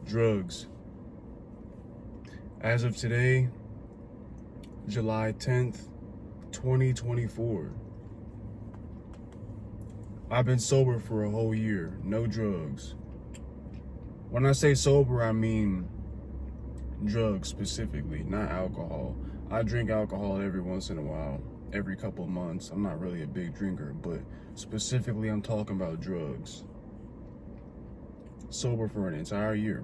drugs. As of today, July 10th, 2024, I've been sober for a whole year, no drugs. When I say sober, I mean drugs specifically, not alcohol. I drink alcohol every once in a while, every couple of months. I'm not really a big drinker, but specifically I'm talking about drugs. Sober for an entire year.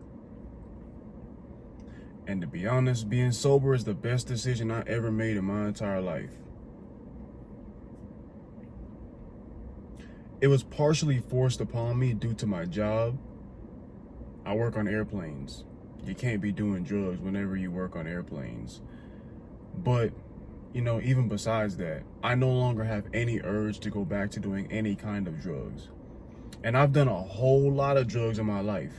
And to be honest, being sober is the best decision I ever made in my entire life. It was partially forced upon me due to my job. I work on airplanes. You can't be doing drugs whenever you work on airplanes. But, even besides that, I no longer have any urge to go back to doing any kind of drugs. And I've done a whole lot of drugs in my life.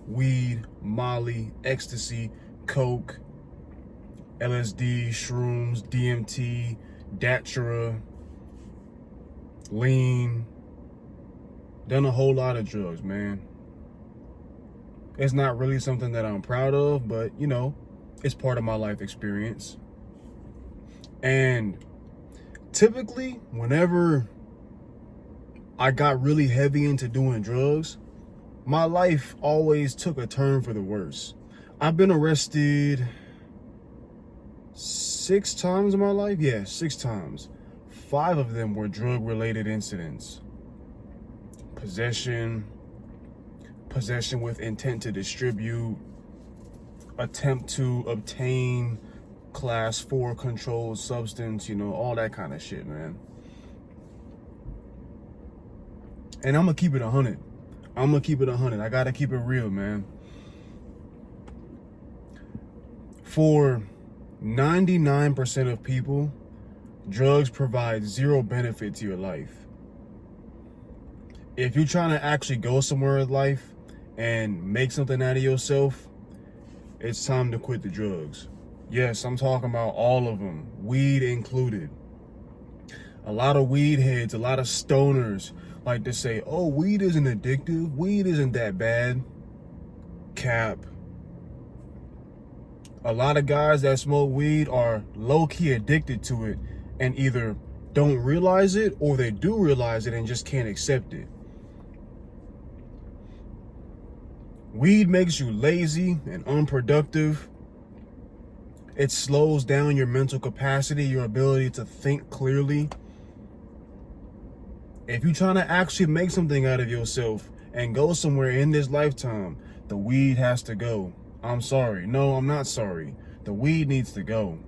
Weed, Molly, ecstasy, coke, LSD, shrooms, DMT, Datura, lean. Done a whole lot of drugs, man. It's not really something that I'm proud of, but it's part of my life experience. And typically, whenever I got really heavy into doing drugs, my life always took a turn for the worse. I've been arrested 6 times in my life. Yeah, 6 times. 5 of them were drug-related incidents. Possession with intent to distribute, attempt to obtain class 4 controlled substance, all that kind of shit, man. And I'm gonna keep it 100. I gotta keep it real, man. For 99% of people, drugs provide zero benefit to your life. If you're trying to actually go somewhere in life and make something out of yourself, it's time to quit the drugs. Yes, I'm talking about all of them, weed included. A lot of weed heads, a lot of stoners like to say, oh, weed isn't addictive, weed isn't that bad. Cap. A lot of guys that smoke weed are low-key addicted to it and either don't realize it or they do realize it and just can't accept it. Weed makes you lazy and unproductive. It slows down your mental capacity, your ability to think clearly. If you're trying to actually make something out of yourself and go somewhere in this lifetime, the weed has to go. I'm sorry. No, I'm not sorry. The weed needs to go.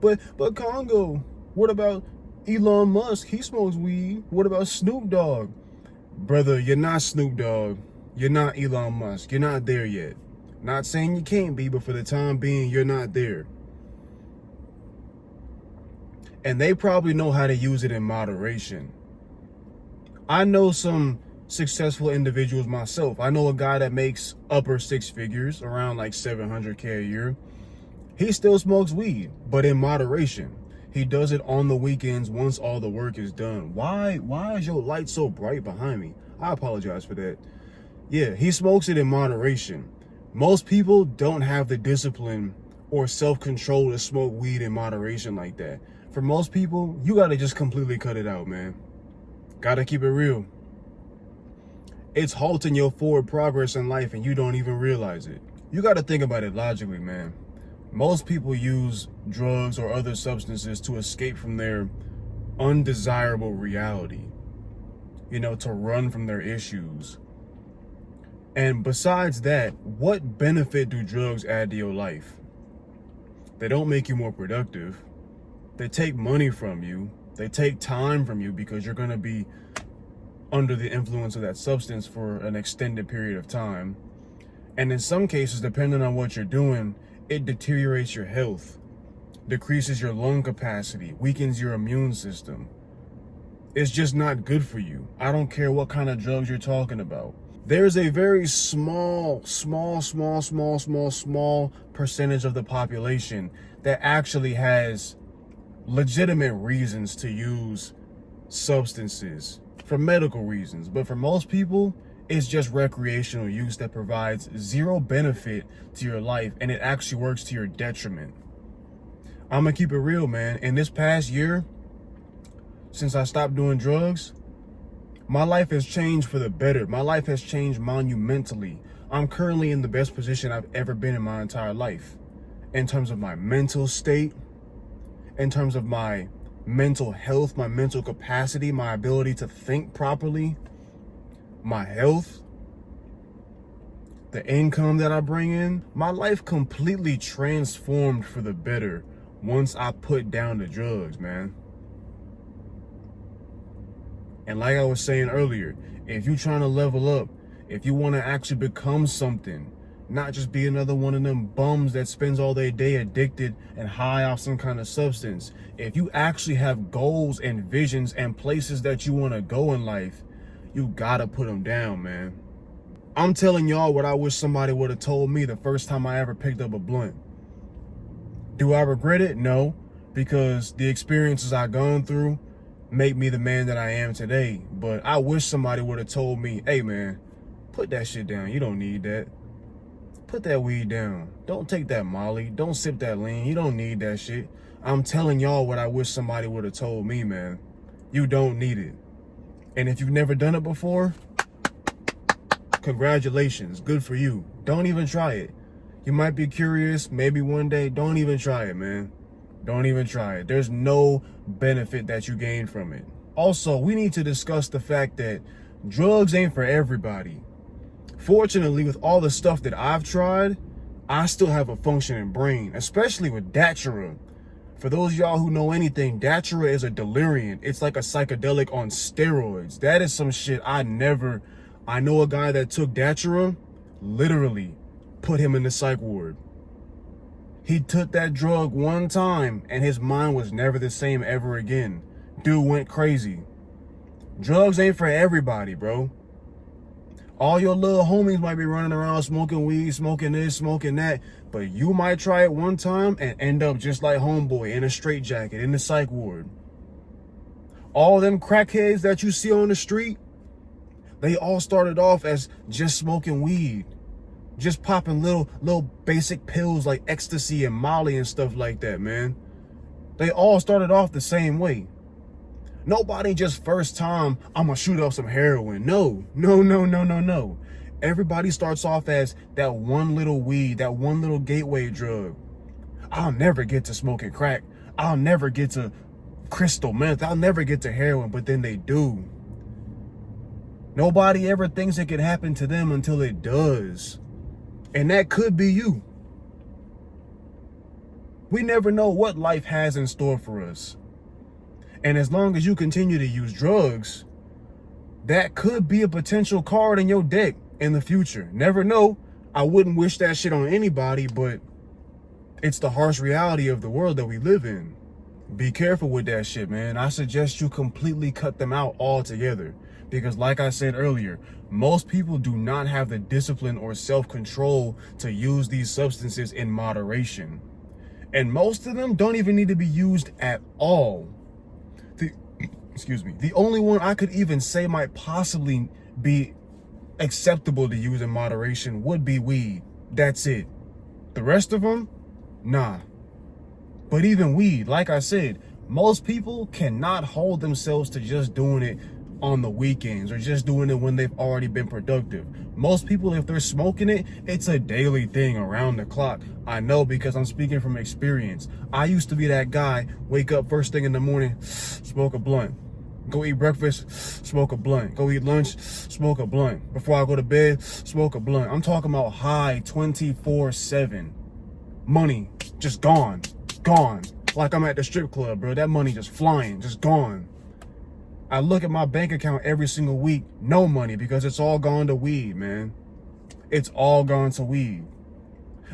But Congo, what about Elon Musk? He smokes weed. What about Snoop Dogg? Brother, you're not Snoop Dogg. You're not Elon Musk. You're not there yet. Not saying you can't be, but for the time being, you're not there. And they probably know how to use it in moderation. I know some successful individuals myself. I know a guy that makes upper 6 figures, around like $700K a year. He still smokes weed, but in moderation. He does it on the weekends once all the work is done. Why is your light so bright behind me? I apologize for that. Yeah, he smokes it in moderation. Most people don't have the discipline or self-control to smoke weed in moderation like that. For most people, you gotta just completely cut it out, man. Gotta keep it real. It's halting your forward progress in life and you don't even realize it. You gotta think about it logically, man. Most people use drugs or other substances to escape from their undesirable reality, to run from their issues. And besides that, what benefit do drugs add to your life? They don't make you more productive. They take money from you. They take time from you because you're going to be under the influence of that substance for an extended period of time. And in some cases, depending on what you're doing, it deteriorates your health, decreases your lung capacity, weakens your immune system. It's just not good for you. I don't care what kind of drugs you're talking about. There's a very small percentage of the population that actually has legitimate reasons to use substances for medical reasons. But for most people, It's just recreational use that provides zero benefit to your life, and it actually works to your detriment. I'm gonna keep it real, man. In this past year, since I stopped doing drugs, my life has changed for the better. My life has changed monumentally. I'm currently in the best position I've ever been in my entire life, in terms of my mental state, in terms of my mental health, my mental capacity, my ability to think properly, my health, the income that I bring in. My life completely transformed for the better once I put down the drugs, man. And like I was saying earlier, if you're trying to level up, if you want to actually become something, not just be another one of them bums that spends all their day addicted and high off some kind of substance, if you actually have goals and visions and places that you want to go in life, you gotta put them down, man. I'm telling y'all what I wish somebody would have told me the first time I ever picked up a blunt. Do I regret it? No, because the experiences I've gone through make me the man that I am today. But I wish somebody would have told me, hey man, put that shit down. You don't need that. Put that weed down. Don't take that Molly. Don't sip that lean. You don't need that shit. I'm telling y'all what I wish somebody would have told me, man. You don't need it. And if you've never done it before, congratulations. Good for you. Don't even try it. You might be curious, maybe one day. Don't even try it, man. Don't even try it. There's no benefit that you gain from it. Also, we need to discuss the fact that drugs ain't for everybody. Fortunately, with all the stuff that I've tried, I still have a functioning brain, especially with Datura. For those of y'all who know anything, Datura is a deliriant. It's like a psychedelic on steroids. That is some shit I know a guy that took Datura, literally put him in the psych ward. He took that drug one time and his mind was never the same ever again. Dude went crazy. Drugs ain't for everybody, bro. All your little homies might be running around smoking weed, smoking this, smoking that, but you might try it one time and end up just like homeboy in a straitjacket in the psych ward. All them crackheads that you see on the street, they all started off as just smoking weed. Just popping little basic pills like ecstasy and Molly and stuff like that, man. They all started off the same way. Nobody just first time, I'm gonna shoot up some heroin. No. Everybody starts off as that one little weed, that one little gateway drug. I'll never get to smoking crack. I'll never get to crystal meth. I'll never get to heroin, but then they do. Nobody ever thinks it can happen to them until it does. And that could be you. We never know what life has in store for us. And as long as you continue to use drugs, that could be a potential card in your deck in the future. Never know. I wouldn't wish that shit on anybody, but it's the harsh reality of the world that we live in. Be careful with that shit, man. I suggest you completely cut them out altogether. Because like I said earlier, most people do not have the discipline or self-control to use these substances in moderation. And most of them don't even need to be used at all. The only one I could even say might possibly be acceptable to use in moderation would be weed. That's it. The rest of them, nah. But even weed, like I said, most people cannot hold themselves to just doing it on the weekends or just doing it when they've already been productive. Most people, if they're smoking it, it's a daily thing around the clock. I know because I'm speaking from experience. I used to be that guy, wake up first thing in the morning, smoke a blunt. Go eat breakfast, smoke a blunt. Go eat lunch, smoke a blunt. Before I go to bed, smoke a blunt. I'm talking about high 24/7. Money just gone. Like I'm at the strip club, bro. That money just flying, just gone. I look at my bank account every single week, no money, because it's all gone to weed, man. It's all gone to weed.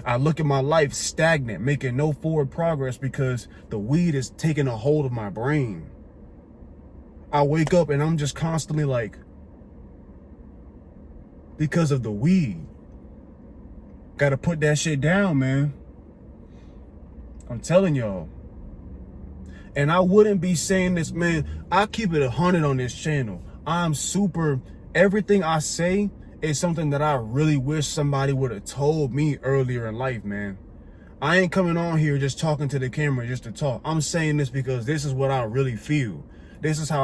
I look at my life stagnant, making no forward progress because the weed is taking a hold of my brain. I wake up and I'm just constantly like, because of the weed. Gotta put that shit down, man. I'm telling y'all. And I wouldn't be saying this, man. I keep it 100 on this channel. Everything I say is something that I really wish somebody would have told me earlier in life, man. I ain't coming on here just talking to the camera just to talk. I'm saying this because this is what I really feel. This is how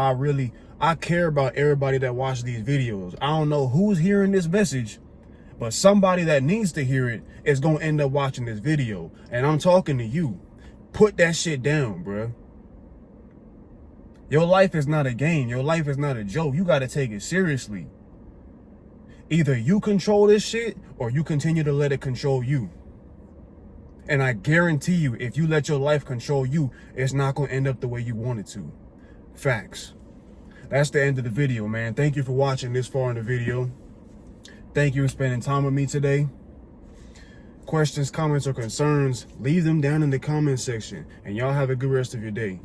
I care about everybody that watches these videos. I don't know who's hearing this message, but somebody that needs to hear it is going to end up watching this video. And I'm talking to you. Put that shit down, bruh. Your life is not a game. Your life is not a joke. You got to take it seriously. Either you control this shit or you continue to let it control you. And I guarantee you, if you let your life control you, it's not going to end up the way you want it to. Facts. That's the end of the video, man. Thank you for watching this far in the video. Thank you for spending time with me today. Questions, comments, or concerns, leave them down in the comment section. And y'all have a good rest of your day.